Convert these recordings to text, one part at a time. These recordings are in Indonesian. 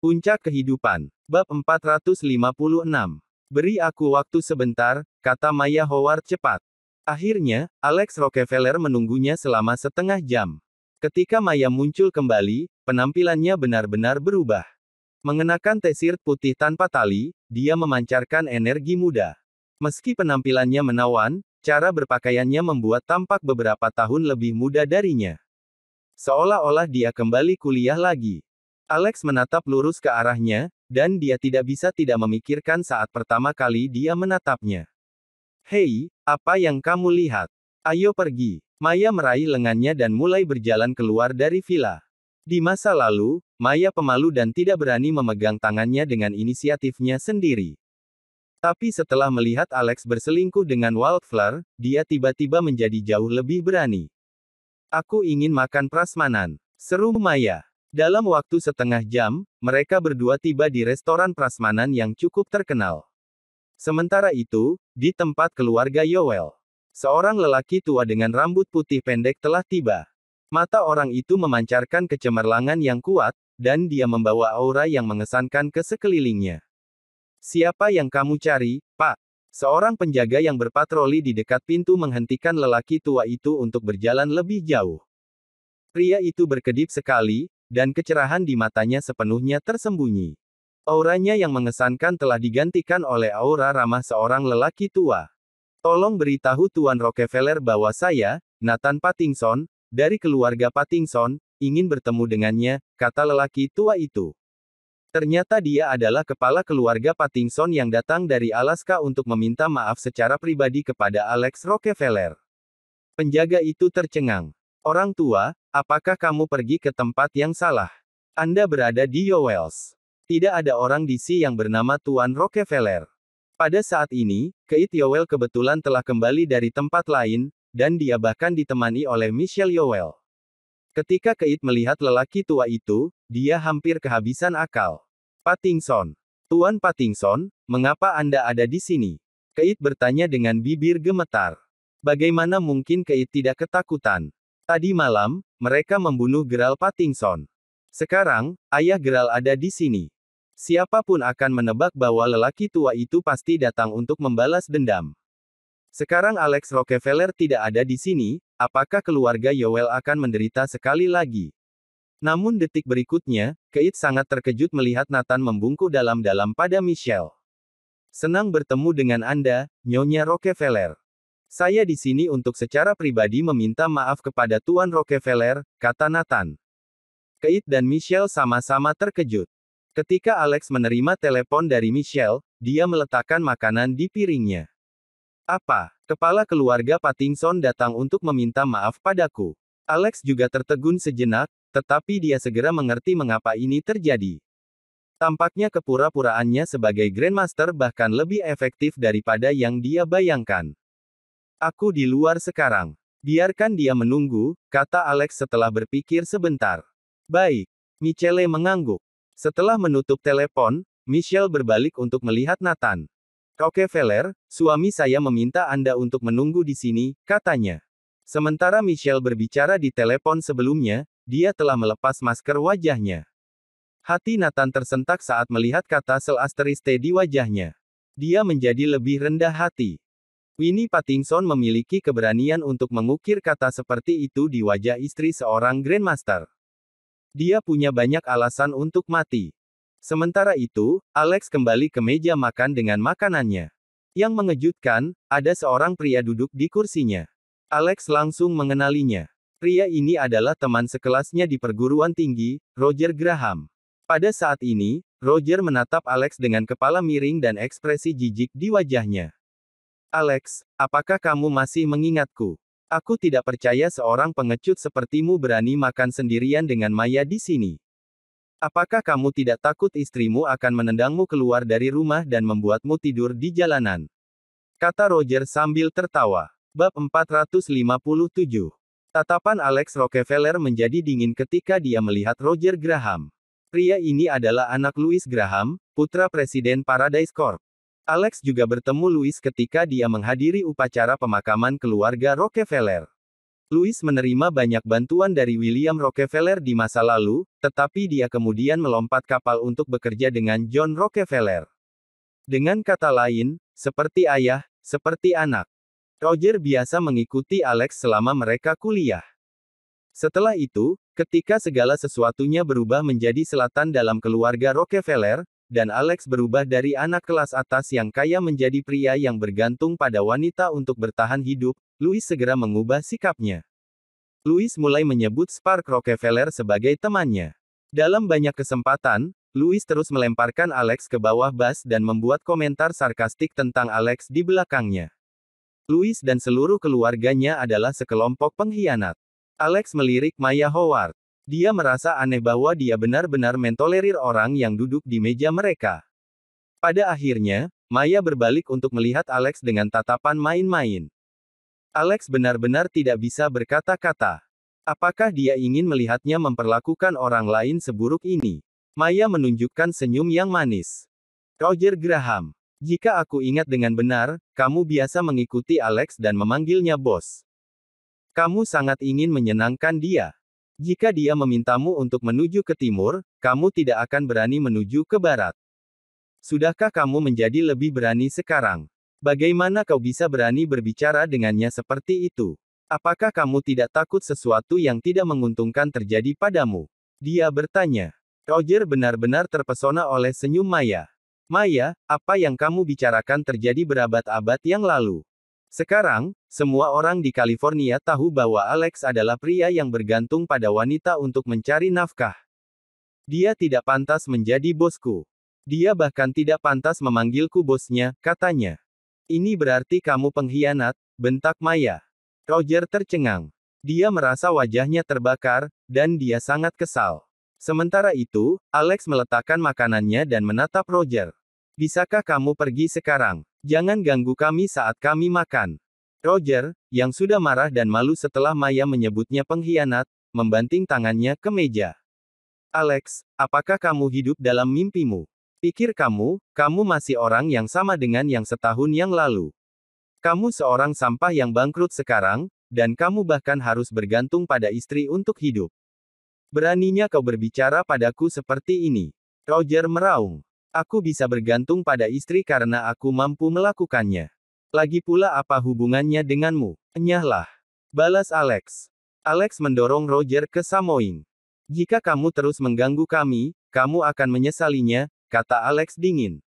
Puncak Kehidupan. Bab 456. Beri aku waktu sebentar, kata Maya Howard cepat. Akhirnya, Alex Rockefeller menunggunya selama setengah jam. Ketika Maya muncul kembali, penampilannya benar-benar berubah. Mengenakan t-shirt putih tanpa tali, dia memancarkan energi muda. Meski penampilannya menawan, cara berpakaiannya membuat tampak beberapa tahun lebih muda darinya. Seolah-olah dia kembali kuliah lagi. Alex menatap lurus ke arahnya, dan dia tidak bisa tidak memikirkan saat pertama kali dia menatapnya. Hei, apa yang kamu lihat? Ayo pergi. Maya meraih lengannya dan mulai berjalan keluar dari villa. Di masa lalu, Maya pemalu dan tidak berani memegang tangannya dengan inisiatifnya sendiri. Tapi setelah melihat Alex berselingkuh dengan Waldfler, dia tiba-tiba menjadi jauh lebih berani. Aku ingin makan prasmanan, seru Maya. Dalam waktu setengah jam, mereka berdua tiba di restoran prasmanan yang cukup terkenal. Sementara itu, di tempat keluarga Yoel, seorang lelaki tua dengan rambut putih pendek telah tiba. Mata orang itu memancarkan kecemerlangan yang kuat, dan dia membawa aura yang mengesankan ke sekelilingnya. Siapa yang kamu cari, Pak? Seorang penjaga yang berpatroli di dekat pintu menghentikan lelaki tua itu untuk berjalan lebih jauh. Pria itu berkedip sekali, dan kecerahan di matanya sepenuhnya tersembunyi. Auranya yang mengesankan telah digantikan oleh aura ramah seorang lelaki tua. Tolong beritahu Tuan Rockefeller bahwa saya, Nathan Pattinson, dari keluarga Pattinson, ingin bertemu dengannya, kata lelaki tua itu. Ternyata dia adalah kepala keluarga Pattinson yang datang dari Alaska untuk meminta maaf secara pribadi kepada Alex Rockefeller. Penjaga itu tercengang. Orang tua, apakah kamu pergi ke tempat yang salah? Anda berada di Yoel's. Tidak ada orang di sini yang bernama Tuan Rockefeller. Pada saat ini, Keith Yoel kebetulan telah kembali dari tempat lain, dan dia bahkan ditemani oleh Michelle Yoel. Ketika Keith melihat lelaki tua itu, dia hampir kehabisan akal. Pattinson. Tuan Pattinson, mengapa Anda ada di sini? Keith bertanya dengan bibir gemetar. Bagaimana mungkin Keith tidak ketakutan? Tadi malam, mereka membunuh Gerald Pattinson. Sekarang, ayah Gerald ada di sini. Siapapun akan menebak bahwa lelaki tua itu pasti datang untuk membalas dendam. Sekarang Alex Rockefeller tidak ada di sini, apakah keluarga Yoel akan menderita sekali lagi? Namun detik berikutnya, Keith sangat terkejut melihat Nathan membungkuk dalam-dalam pada Michelle. Senang bertemu dengan Anda, Nyonya Rockefeller. Saya di sini untuk secara pribadi meminta maaf kepada Tuan Rockefeller, kata Nathan. Keith dan Michelle sama-sama terkejut. Ketika Alex menerima telepon dari Michelle, dia meletakkan makanan di piringnya. Apa? Kepala keluarga Pattinson datang untuk meminta maaf padaku. Alex juga tertegun sejenak, tetapi dia segera mengerti mengapa ini terjadi. Tampaknya kepura-puraannya sebagai Grandmaster bahkan lebih efektif daripada yang dia bayangkan. Aku di luar sekarang. Biarkan dia menunggu, kata Alex setelah berpikir sebentar. Baik. Michelle mengangguk. Setelah menutup telepon, Michelle berbalik untuk melihat Nathan. Rockefeller, suami saya meminta Anda untuk menunggu di sini, katanya. Sementara Michelle berbicara di telepon sebelumnya, dia telah melepas masker wajahnya. Hati Nathan tersentak saat melihat kata sel asteriske di wajahnya. Dia menjadi lebih rendah hati. Winnie Pattinson memiliki keberanian untuk mengukir kata seperti itu di wajah istri seorang Grandmaster. Dia punya banyak alasan untuk mati. Sementara itu, Alex kembali ke meja makan dengan makanannya. Yang mengejutkan, ada seorang pria duduk di kursinya. Alex langsung mengenalinya. Pria ini adalah teman sekelasnya di perguruan tinggi, Roger Graham. Pada saat ini, Roger menatap Alex dengan kepala miring dan ekspresi jijik di wajahnya. Alex, apakah kamu masih mengingatku? Aku tidak percaya seorang pengecut sepertimu berani makan sendirian dengan Maya di sini. Apakah kamu tidak takut istrimu akan menendangmu keluar dari rumah dan membuatmu tidur di jalanan? Kata Roger sambil tertawa. Bab 457. Tatapan Alex Rockefeller menjadi dingin ketika dia melihat Roger Graham. Pria ini adalah anak Louis Graham, putra Presiden Paradise Corp. Alex juga bertemu Louis ketika dia menghadiri upacara pemakaman keluarga Rockefeller. Louis menerima banyak bantuan dari William Rockefeller di masa lalu, tetapi dia kemudian melompat kapal untuk bekerja dengan John Rockefeller. Dengan kata lain, seperti ayah, seperti anak. Roger biasa mengikuti Alex selama mereka kuliah. Setelah itu, ketika segala sesuatunya berubah menjadi selatan dalam keluarga Rockefeller, dan Alex berubah dari anak kelas atas yang kaya menjadi pria yang bergantung pada wanita untuk bertahan hidup, Louis segera mengubah sikapnya. Louis mulai menyebut Spark Rockefeller sebagai temannya. Dalam banyak kesempatan, Louis terus melemparkan Alex ke bawah bas dan membuat komentar sarkastik tentang Alex di belakangnya. Louis dan seluruh keluarganya adalah sekelompok pengkhianat. Alex melirik Maya Howard. Dia merasa aneh bahwa dia benar-benar mentolerir orang yang duduk di meja mereka. Pada akhirnya, Maya berbalik untuk melihat Alex dengan tatapan main-main. Alex benar-benar tidak bisa berkata-kata. Apakah dia ingin melihatnya memperlakukan orang lain seburuk ini? Maya menunjukkan senyum yang manis. Roger Graham. Jika aku ingat dengan benar, kamu biasa mengikuti Alex dan memanggilnya bos. Kamu sangat ingin menyenangkan dia. Jika dia memintamu untuk menuju ke timur, kamu tidak akan berani menuju ke barat. Sudahkah kamu menjadi lebih berani sekarang? Bagaimana kau bisa berani berbicara dengannya seperti itu? Apakah kamu tidak takut sesuatu yang tidak menguntungkan terjadi padamu? Dia bertanya. Roger benar-benar terpesona oleh senyum Maya. Maya, apa yang kamu bicarakan terjadi berabad-abad yang lalu. Sekarang, semua orang di California tahu bahwa Alex adalah pria yang bergantung pada wanita untuk mencari nafkah. Dia tidak pantas menjadi bosku. Dia bahkan tidak pantas memanggilku bosnya, katanya. Ini berarti kamu pengkhianat, bentak Maya. Roger tercengang. Dia merasa wajahnya terbakar, dan dia sangat kesal. Sementara itu, Alex meletakkan makanannya dan menatap Roger. Bisakah kamu pergi sekarang? Jangan ganggu kami saat kami makan. Roger, yang sudah marah dan malu setelah Maya menyebutnya pengkhianat, membanting tangannya ke meja. Alex, apakah kamu hidup dalam mimpimu? Pikir kamu masih orang yang sama dengan yang setahun yang lalu. Kamu seorang sampah yang bangkrut sekarang, dan kamu bahkan harus bergantung pada istri untuk hidup. Beraninya kau berbicara padaku seperti ini. Roger meraung. Aku bisa bergantung pada istri karena aku mampu melakukannya. Lagi pula apa hubungannya denganmu? Enyahlah. Balas Alex. Alex mendorong Roger ke Samoing. Jika kamu terus mengganggu kami, kamu akan menyesalinya, kata Alex dingin.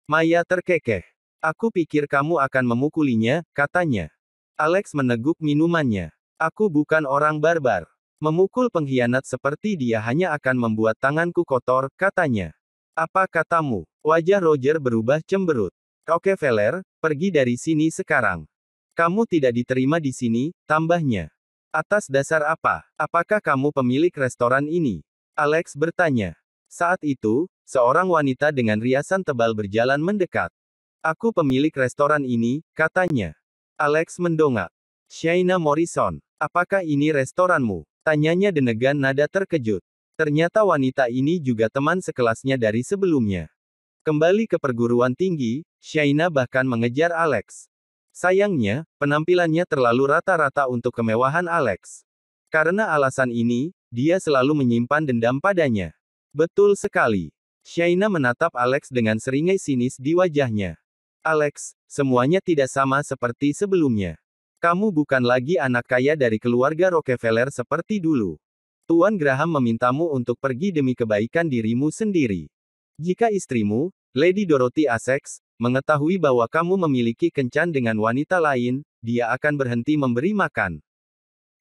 Maya terkekeh. Aku pikir kamu akan memukulinya, katanya. Alex meneguk minumannya. Aku bukan orang barbar. Memukul pengkhianat seperti dia hanya akan membuat tanganku kotor, katanya. Apa katamu? Wajah Roger berubah cemberut. Rockefeller, pergi dari sini sekarang. Kamu tidak diterima di sini, tambahnya. Atas dasar apa? Apakah kamu pemilik restoran ini? Alex bertanya. Saat itu, seorang wanita dengan riasan tebal berjalan mendekat. Aku pemilik restoran ini, katanya. Alex mendongak. Shaina Morrison, apakah ini restoranmu? Tanyanya dengan nada terkejut. Ternyata wanita ini juga teman sekelasnya dari sebelumnya. Kembali ke perguruan tinggi, Shaina bahkan mengejar Alex. Sayangnya, penampilannya terlalu rata-rata untuk kemewahan Alex. Karena alasan ini, dia selalu menyimpan dendam padanya. Betul sekali. Shaina menatap Alex dengan seringai sinis di wajahnya. Alex, semuanya tidak sama seperti sebelumnya. Kamu bukan lagi anak kaya dari keluarga Rockefeller seperti dulu. Tuan Graham memintamu untuk pergi demi kebaikan dirimu sendiri. Jika istrimu, Lady Dorothy Essex, mengetahui bahwa kamu memiliki kencan dengan wanita lain, dia akan berhenti memberi makan.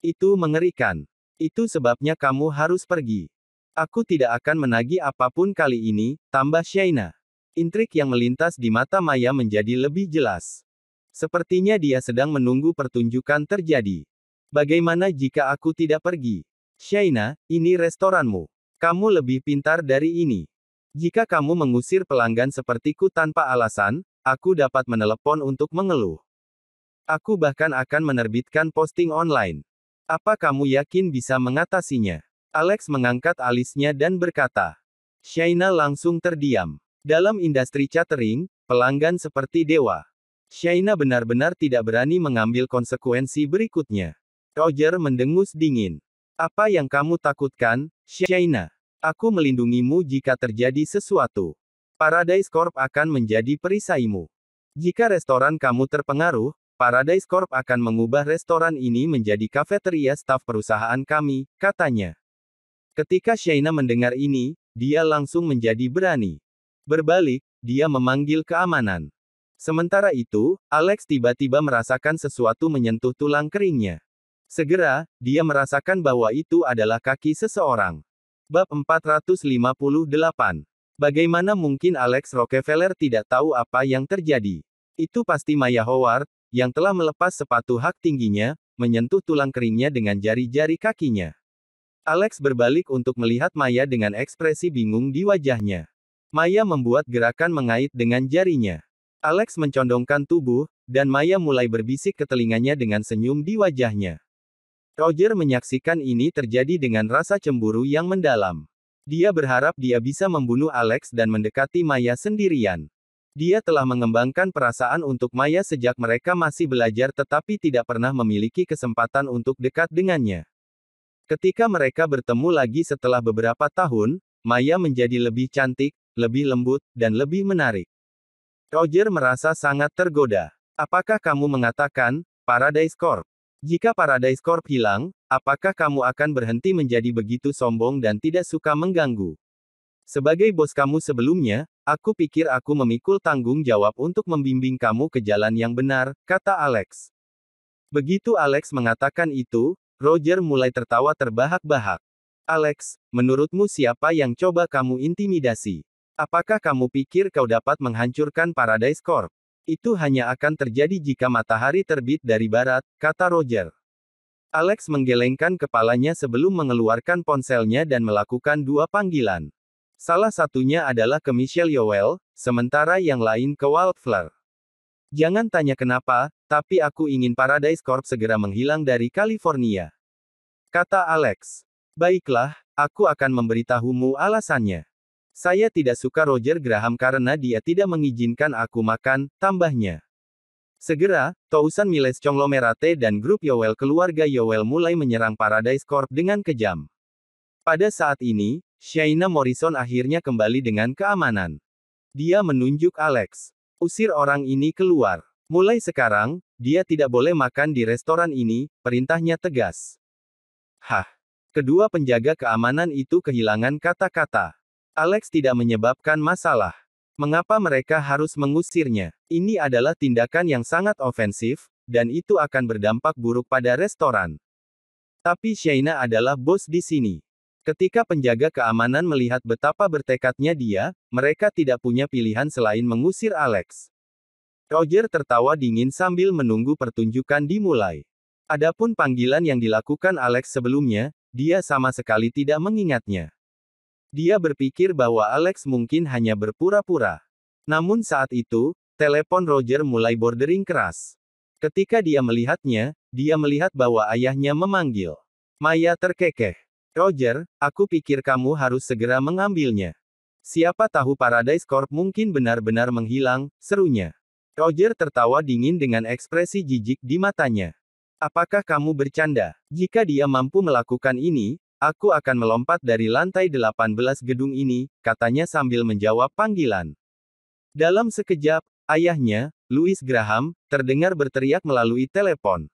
Itu mengerikan. Itu sebabnya kamu harus pergi. Aku tidak akan menagih apapun kali ini, tambah Shaina. Intrik yang melintas di mata Maya menjadi lebih jelas. Sepertinya dia sedang menunggu pertunjukan terjadi. Bagaimana jika aku tidak pergi? Shaina, ini restoranmu. Kamu lebih pintar dari ini. Jika kamu mengusir pelanggan sepertiku tanpa alasan, aku dapat menelepon untuk mengeluh. Aku bahkan akan menerbitkan posting online. Apa kamu yakin bisa mengatasinya? Alex mengangkat alisnya dan berkata. Shaina langsung terdiam. Dalam industri catering, pelanggan seperti dewa. Shaina benar-benar tidak berani mengambil konsekuensi berikutnya. Roger mendengus dingin. Apa yang kamu takutkan, Shaina? Aku melindungimu jika terjadi sesuatu. Paradise Corp akan menjadi perisaimu. Jika restoran kamu terpengaruh, Paradise Corp akan mengubah restoran ini menjadi kafeteria staf perusahaan kami, katanya. Ketika Shaina mendengar ini, dia langsung menjadi berani. Berbalik, dia memanggil keamanan. Sementara itu, Alex tiba-tiba merasakan sesuatu menyentuh tulang keringnya. Segera, dia merasakan bahwa itu adalah kaki seseorang. Bab 458. Bagaimana mungkin Alex Rockefeller tidak tahu apa yang terjadi? Itu pasti Maya Howard, yang telah melepas sepatu hak tingginya, menyentuh tulang keringnya dengan jari-jari kakinya. Alex berbalik untuk melihat Maya dengan ekspresi bingung di wajahnya. Maya membuat gerakan mengait dengan jarinya. Alex mencondongkan tubuh, dan Maya mulai berbisik ke telinganya dengan senyum di wajahnya. Roger menyaksikan ini terjadi dengan rasa cemburu yang mendalam. Dia berharap dia bisa membunuh Alex dan mendekati Maya sendirian. Dia telah mengembangkan perasaan untuk Maya sejak mereka masih belajar tetapi tidak pernah memiliki kesempatan untuk dekat dengannya. Ketika mereka bertemu lagi setelah beberapa tahun, Maya menjadi lebih cantik, lebih lembut, dan lebih menarik. Roger merasa sangat tergoda. Apakah kamu mengatakan, Paradise Corp? Jika Paradise Corp hilang, apakah kamu akan berhenti menjadi begitu sombong dan tidak suka mengganggu? Sebagai bos kamu sebelumnya, aku pikir aku memikul tanggung jawab untuk membimbing kamu ke jalan yang benar, kata Alex. Begitu Alex mengatakan itu, Roger mulai tertawa terbahak-bahak. Alex, menurutmu siapa yang coba kamu intimidasi? Apakah kamu pikir kau dapat menghancurkan Paradise Corp? Itu hanya akan terjadi jika matahari terbit dari barat, kata Roger. Alex menggelengkan kepalanya sebelum mengeluarkan ponselnya dan melakukan dua panggilan. Salah satunya adalah ke Michelle Yeoh, sementara yang lain ke Wildflower. Jangan tanya kenapa, tapi aku ingin Paradise Corp segera menghilang dari California. Kata Alex. Baiklah, aku akan memberitahumu alasannya. Saya tidak suka Roger Graham karena dia tidak mengizinkan aku makan, tambahnya. Segera, Tousan Miles Conglomerate dan grup Yeoh keluarga Yeoh mulai menyerang Paradise Corp dengan kejam. Pada saat ini, Shaina Morrison akhirnya kembali dengan keamanan. Dia menunjuk Alex. Usir orang ini keluar. Mulai sekarang, dia tidak boleh makan di restoran ini, perintahnya tegas. Hah. Kedua penjaga keamanan itu kehilangan kata-kata. Alex tidak menyebabkan masalah. Mengapa mereka harus mengusirnya? Ini adalah tindakan yang sangat ofensif, dan itu akan berdampak buruk pada restoran. Tapi Shaina adalah bos di sini. Ketika penjaga keamanan melihat betapa bertekadnya dia, mereka tidak punya pilihan selain mengusir Alex. Roger tertawa dingin sambil menunggu pertunjukan dimulai. Adapun panggilan yang dilakukan Alex sebelumnya, dia sama sekali tidak mengingatnya. Dia berpikir bahwa Alex mungkin hanya berpura-pura. Namun saat itu, telepon Roger mulai bordering keras. Ketika dia melihatnya, dia melihat bahwa ayahnya memanggil. Maya terkekeh. Roger, aku pikir kamu harus segera mengambilnya. Siapa tahu Paradise Corp mungkin benar-benar menghilang, serunya. Roger tertawa dingin dengan ekspresi jijik di matanya. Apakah kamu bercanda? Jika dia mampu melakukan ini, aku akan melompat dari lantai 18 gedung ini, katanya sambil menjawab panggilan. Dalam sekejap, ayahnya, Louis Graham, terdengar berteriak melalui telepon.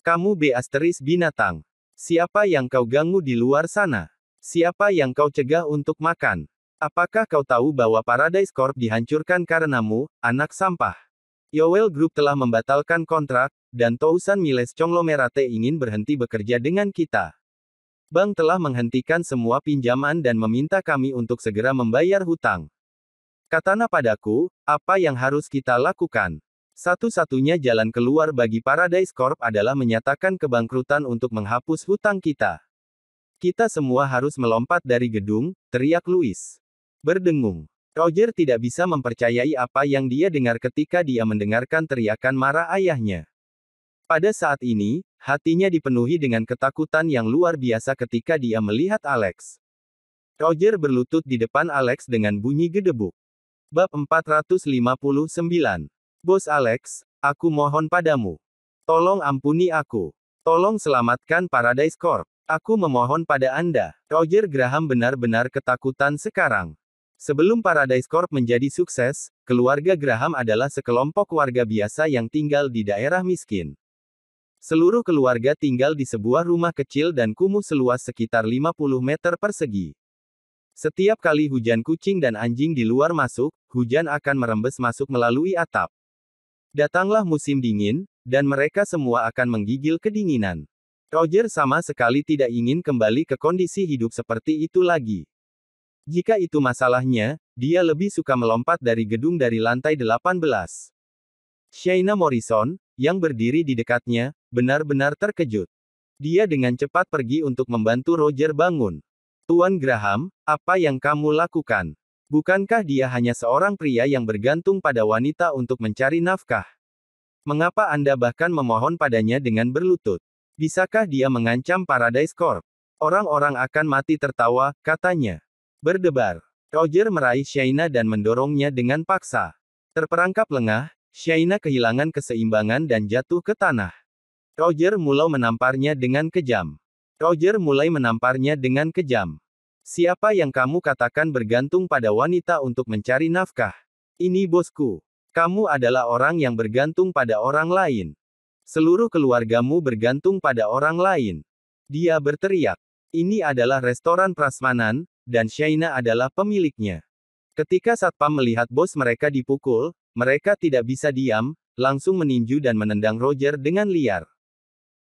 Kamu beasteris binatang. Siapa yang kau ganggu di luar sana? Siapa yang kau cegah untuk makan? Apakah kau tahu bahwa Paradise Corp dihancurkan karenamu, anak sampah? Yeoh Group telah membatalkan kontrak, dan Tousan Miles Conglomerate ingin berhenti bekerja dengan kita. Bank telah menghentikan semua pinjaman dan meminta kami untuk segera membayar hutang. Katana padaku, apa yang harus kita lakukan? Satu-satunya jalan keluar bagi Paradise Corp adalah menyatakan kebangkrutan untuk menghapus hutang kita. Kita semua harus melompat dari gedung, teriak Louis. Berdengung. Roger tidak bisa mempercayai apa yang dia dengar ketika dia mendengarkan teriakan marah ayahnya. Pada saat ini, hatinya dipenuhi dengan ketakutan yang luar biasa ketika dia melihat Alex. Roger berlutut di depan Alex dengan bunyi gedebuk. Bab 459. Bos Alex, aku mohon padamu. Tolong ampuni aku. Tolong selamatkan Paradise Corp. Aku memohon pada Anda. Roger Graham benar-benar ketakutan sekarang. Sebelum Paradise Corp menjadi sukses, keluarga Graham adalah sekelompok warga biasa yang tinggal di daerah miskin. Seluruh keluarga tinggal di sebuah rumah kecil dan kumuh seluas sekitar 50 meter persegi. Setiap kali hujan kucing dan anjing di luar masuk, hujan akan merembes masuk melalui atap. Datanglah musim dingin, dan mereka semua akan menggigil kedinginan. Roger sama sekali tidak ingin kembali ke kondisi hidup seperti itu lagi. Jika itu masalahnya, dia lebih suka melompat dari gedung dari lantai 18. Shaina Morrison, yang berdiri di dekatnya, benar-benar terkejut. Dia dengan cepat pergi untuk membantu Roger bangun. Tuan Graham, apa yang kamu lakukan? Bukankah dia hanya seorang pria yang bergantung pada wanita untuk mencari nafkah? Mengapa Anda bahkan memohon padanya dengan berlutut? Bisakah dia mengancam Paradise Corp? Orang-orang akan mati tertawa, katanya. Berdebar. Roger meraih Shaina dan mendorongnya dengan paksa. Terperangkap lengah, Shaina kehilangan keseimbangan dan jatuh ke tanah. Roger mulai menamparnya dengan kejam. Siapa yang kamu katakan bergantung pada wanita untuk mencari nafkah? Ini bosku. Kamu adalah orang yang bergantung pada orang lain. Seluruh keluargamu bergantung pada orang lain. Dia berteriak. Ini adalah restoran prasmanan, dan Shaina adalah pemiliknya. Ketika satpam melihat bos mereka dipukul, mereka tidak bisa diam, langsung meninju dan menendang Roger dengan liar.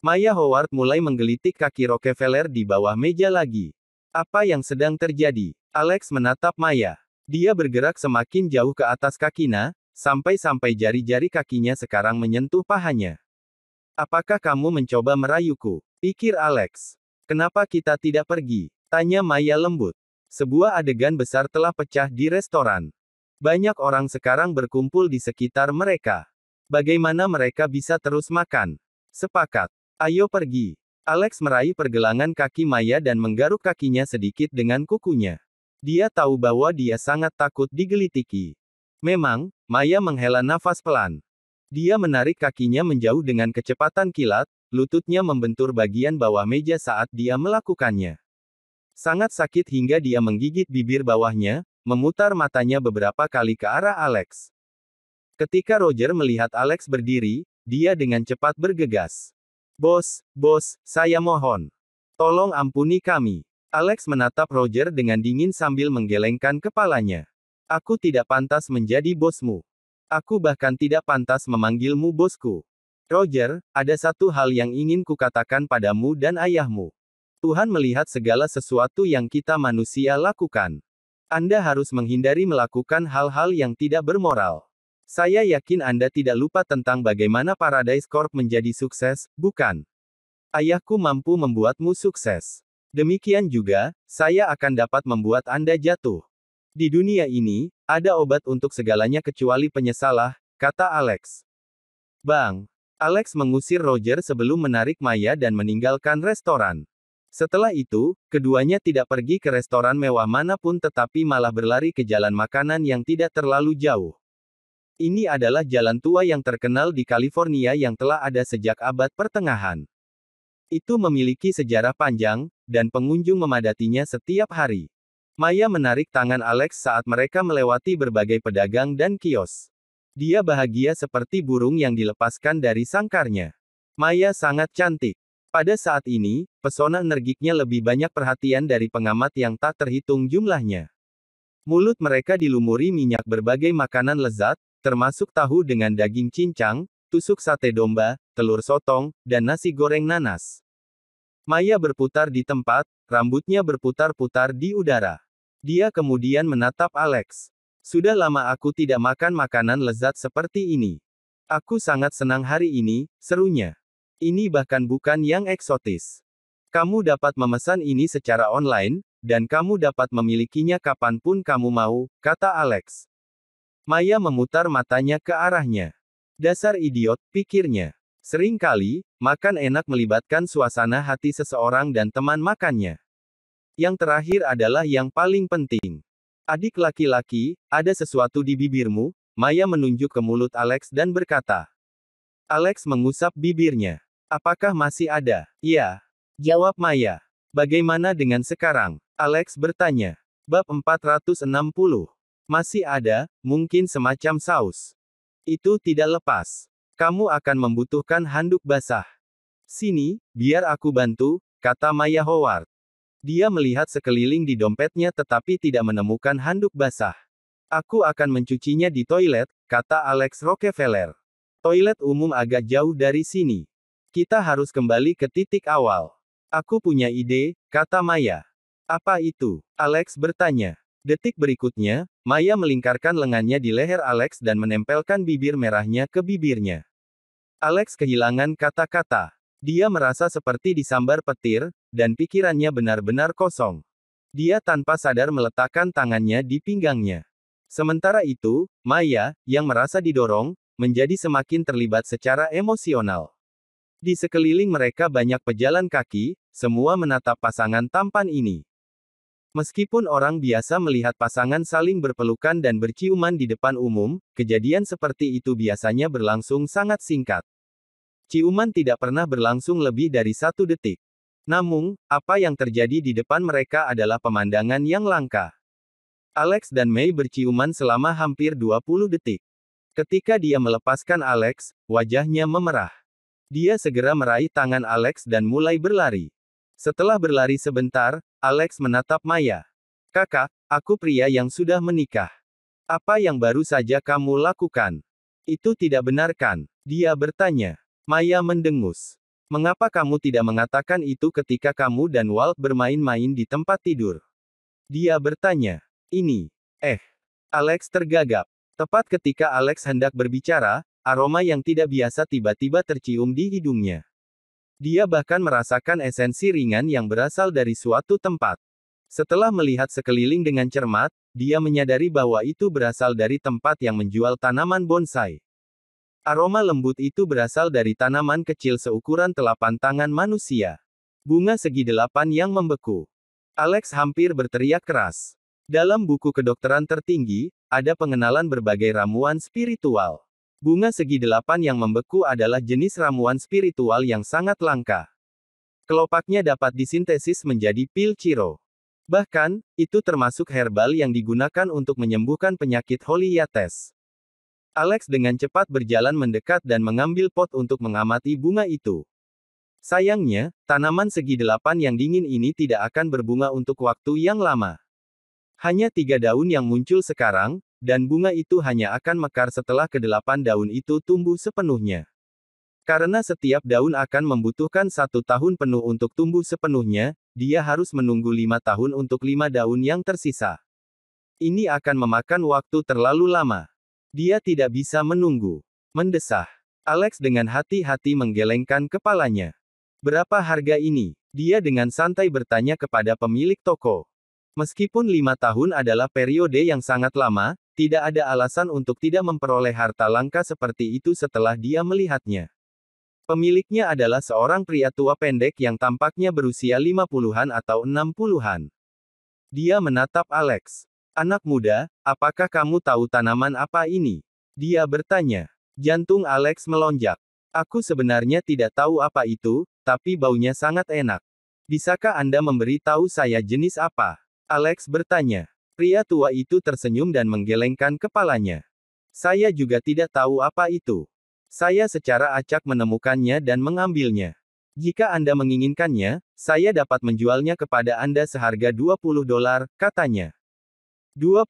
Maya Howard mulai menggelitik kaki Rockefeller di bawah meja lagi. Apa yang sedang terjadi? Alex menatap Maya. Dia bergerak semakin jauh ke atas kakinya, sampai-sampai jari-jari kakinya sekarang menyentuh pahanya. Apakah kamu mencoba merayuku? Pikir Alex. Kenapa kita tidak pergi? Tanya Maya lembut. Sebuah adegan besar telah pecah di restoran. Banyak orang sekarang berkumpul di sekitar mereka. Bagaimana mereka bisa terus makan? Sepakat. Ayo pergi. Alex meraih pergelangan kaki Maya dan menggaruk kakinya sedikit dengan kukunya. Dia tahu bahwa dia sangat takut digelitiki. Memang, Maya menghela nafas pelan. Dia menarik kakinya menjauh dengan kecepatan kilat, lututnya membentur bagian bawah meja saat dia melakukannya. Sangat sakit hingga dia menggigit bibir bawahnya, memutar matanya beberapa kali ke arah Alex. Ketika Roger melihat Alex berdiri, dia dengan cepat bergegas. Bos, saya mohon. Tolong ampuni kami. Alex menatap Roger dengan dingin sambil menggelengkan kepalanya. Aku tidak pantas menjadi bosmu. Aku bahkan tidak pantas memanggilmu bosku. Roger, ada satu hal yang ingin kukatakan padamu dan ayahmu. Tuhan melihat segala sesuatu yang kita manusia lakukan. Anda harus menghindari melakukan hal-hal yang tidak bermoral. Saya yakin Anda tidak lupa tentang bagaimana Paradise Corp menjadi sukses, bukan? Ayahku mampu membuatmu sukses. Demikian juga, saya akan dapat membuat Anda jatuh. Di dunia ini, ada obat untuk segalanya kecuali penyesalan, kata Alex. Bang! Alex mengusir Roger sebelum menarik Maya dan meninggalkan restoran. Setelah itu, keduanya tidak pergi ke restoran mewah manapun tetapi malah berlari ke jalan makanan yang tidak terlalu jauh. Ini adalah jalan tua yang terkenal di California yang telah ada sejak abad pertengahan. Itu memiliki sejarah panjang, dan pengunjung memadatinya setiap hari. Maya menarik tangan Alex saat mereka melewati berbagai pedagang dan kios. Dia bahagia seperti burung yang dilepaskan dari sangkarnya. Maya sangat cantik. Pada saat ini, pesona energiknya lebih banyak perhatian dari pengamat yang tak terhitung jumlahnya. Mulut mereka dilumuri minyak berbagai makanan lezat, termasuk tahu dengan daging cincang, tusuk sate domba, telur sotong, dan nasi goreng nanas. Maya berputar di tempat, rambutnya berputar-putar di udara. Dia kemudian menatap Alex. Sudah lama aku tidak makan makanan lezat seperti ini. Aku sangat senang hari ini, serunya. Ini bahkan bukan yang eksotis. Kamu dapat memesan ini secara online, dan kamu dapat memilikinya kapanpun kamu mau, kata Alex. Maya memutar matanya ke arahnya. Dasar idiot, pikirnya. Seringkali, makan enak melibatkan suasana hati seseorang dan teman makannya. Yang terakhir adalah yang paling penting. Adik laki-laki, ada sesuatu di bibirmu, Maya menunjuk ke mulut Alex dan berkata. Alex mengusap bibirnya. Apakah masih ada? Iya. Jawab Maya. Bagaimana dengan sekarang? Alex bertanya. Bab 460. Masih ada, mungkin semacam saus. Itu tidak lepas. Kamu akan membutuhkan handuk basah. Sini, biar aku bantu, kata Maya Howard. Dia melihat sekeliling di dompetnya tetapi tidak menemukan handuk basah. Aku akan mencucinya di toilet, kata Alex Rockefeller. Toilet umum agak jauh dari sini. Kita harus kembali ke titik awal. Aku punya ide, kata Maya. Apa itu? Alex bertanya. Detik berikutnya, Maya melingkarkan lengannya di leher Alex dan menempelkan bibir merahnya ke bibirnya. Alex kehilangan kata-kata. Dia merasa seperti disambar petir, dan pikirannya benar-benar kosong. Dia tanpa sadar meletakkan tangannya di pinggangnya. Sementara itu, Maya, yang merasa didorong, menjadi semakin terlibat secara emosional. Di sekeliling mereka banyak pejalan kaki, semua menatap pasangan tampan ini. Meskipun orang biasa melihat pasangan saling berpelukan dan berciuman di depan umum, kejadian seperti itu biasanya berlangsung sangat singkat. Ciuman tidak pernah berlangsung lebih dari 1 detik. Namun, apa yang terjadi di depan mereka adalah pemandangan yang langka. Alex dan May berciuman selama hampir 20 detik. Ketika dia melepaskan Alex, wajahnya memerah. Dia segera meraih tangan Alex dan mulai berlari. Setelah berlari sebentar, Alex menatap Maya. Kakak, aku pria yang sudah menikah. Apa yang baru saja kamu lakukan? Itu tidak benar kan? Dia bertanya. Maya mendengus. Mengapa kamu tidak mengatakan itu ketika kamu dan Walt bermain-main di tempat tidur? Dia bertanya. Ini. Alex tergagap. Tepat ketika Alex hendak berbicara, aroma yang tidak biasa tiba-tiba tercium di hidungnya. Dia bahkan merasakan esensi ringan yang berasal dari suatu tempat. Setelah melihat sekeliling dengan cermat, dia menyadari bahwa itu berasal dari tempat yang menjual tanaman bonsai. Aroma lembut itu berasal dari tanaman kecil seukuran telapak tangan manusia. Bunga segi 8 yang membeku. Alex hampir berteriak keras. Dalam buku kedokteran tertinggi, ada pengenalan berbagai ramuan spiritual. Bunga segi 8 yang membeku adalah jenis ramuan spiritual yang sangat langka. Kelopaknya dapat disintesis menjadi pil Ciro. Bahkan, itu termasuk herbal yang digunakan untuk menyembuhkan penyakit Holy Yates. Alex dengan cepat berjalan mendekat dan mengambil pot untuk mengamati bunga itu. Sayangnya, tanaman segi 8 yang dingin ini tidak akan berbunga untuk waktu yang lama. Hanya 3 daun yang muncul sekarang, dan bunga itu hanya akan mekar setelah ke-8 daun itu tumbuh sepenuhnya. Karena setiap daun akan membutuhkan 1 tahun penuh untuk tumbuh sepenuhnya, dia harus menunggu 5 tahun untuk 5 daun yang tersisa. Ini akan memakan waktu terlalu lama. Dia tidak bisa menunggu. Mendesah. Alex dengan hati-hati menggelengkan kepalanya. Berapa harga ini? Dia dengan santai bertanya kepada pemilik toko. Meskipun 5 tahun adalah periode yang sangat lama, tidak ada alasan untuk tidak memperoleh harta langka seperti itu setelah dia melihatnya. Pemiliknya adalah seorang pria tua pendek yang tampaknya berusia 50-an atau 60-an. Dia menatap Alex. Anak muda, apakah kamu tahu tanaman apa ini? Dia bertanya. Jantung Alex melonjak. Aku sebenarnya tidak tahu apa itu, tapi baunya sangat enak. Bisakah Anda memberi tahu saya jenis apa? Alex bertanya. Pria tua itu tersenyum dan menggelengkan kepalanya. Saya juga tidak tahu apa itu. Saya secara acak menemukannya dan mengambilnya. Jika Anda menginginkannya, saya dapat menjualnya kepada Anda seharga $20, katanya. $20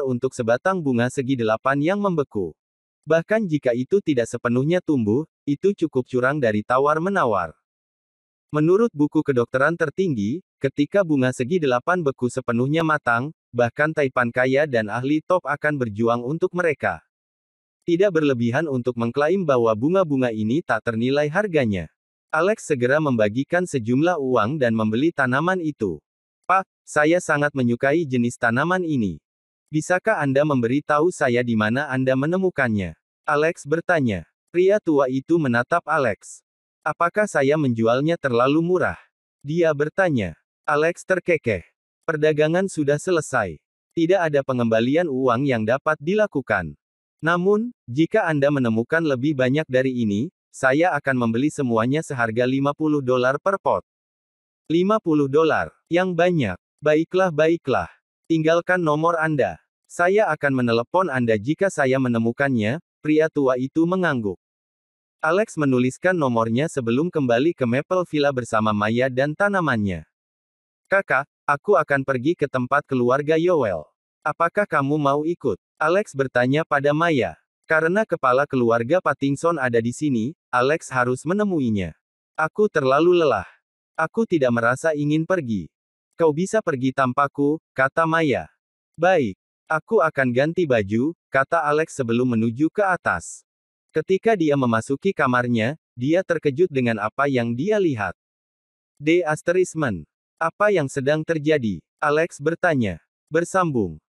untuk sebatang bunga segi 8 yang membeku. Bahkan jika itu tidak sepenuhnya tumbuh, itu cukup curang dari tawar-menawar. Menurut buku kedokteran tertinggi, ketika bunga segi 8 beku sepenuhnya matang, bahkan taipan kaya dan ahli top akan berjuang untuk mereka. Tidak berlebihan untuk mengklaim bahwa bunga-bunga ini tak ternilai harganya. Alex segera membagikan sejumlah uang dan membeli tanaman itu. Pak, saya sangat menyukai jenis tanaman ini. Bisakah Anda memberi tahu saya di mana Anda menemukannya? Alex bertanya. Pria tua itu menatap Alex. Apakah saya menjualnya terlalu murah? Dia bertanya. Alex terkekeh. Perdagangan sudah selesai. Tidak ada pengembalian uang yang dapat dilakukan. Namun, jika Anda menemukan lebih banyak dari ini, Saya akan membeli semuanya seharga $50 per pot. $50. Yang banyak. Baiklah, baiklah. Tinggalkan nomor Anda. Saya akan menelepon Anda jika saya menemukannya. Pria tua itu mengangguk. Alex menuliskan nomornya sebelum kembali ke Maple Villa bersama Maya dan tanamannya. Kakak, aku akan pergi ke tempat keluarga Yoel. Apakah kamu mau ikut? Alex bertanya pada Maya. Karena kepala keluarga Pattinson ada di sini, Alex harus menemuinya. Aku terlalu lelah. Aku tidak merasa ingin pergi. Kau bisa pergi tanpaku, kata Maya. Baik. Aku akan ganti baju, kata Alex sebelum menuju ke atas. Ketika dia memasuki kamarnya, dia terkejut dengan apa yang dia lihat. Apa yang sedang terjadi? Alex bertanya. Bersambung.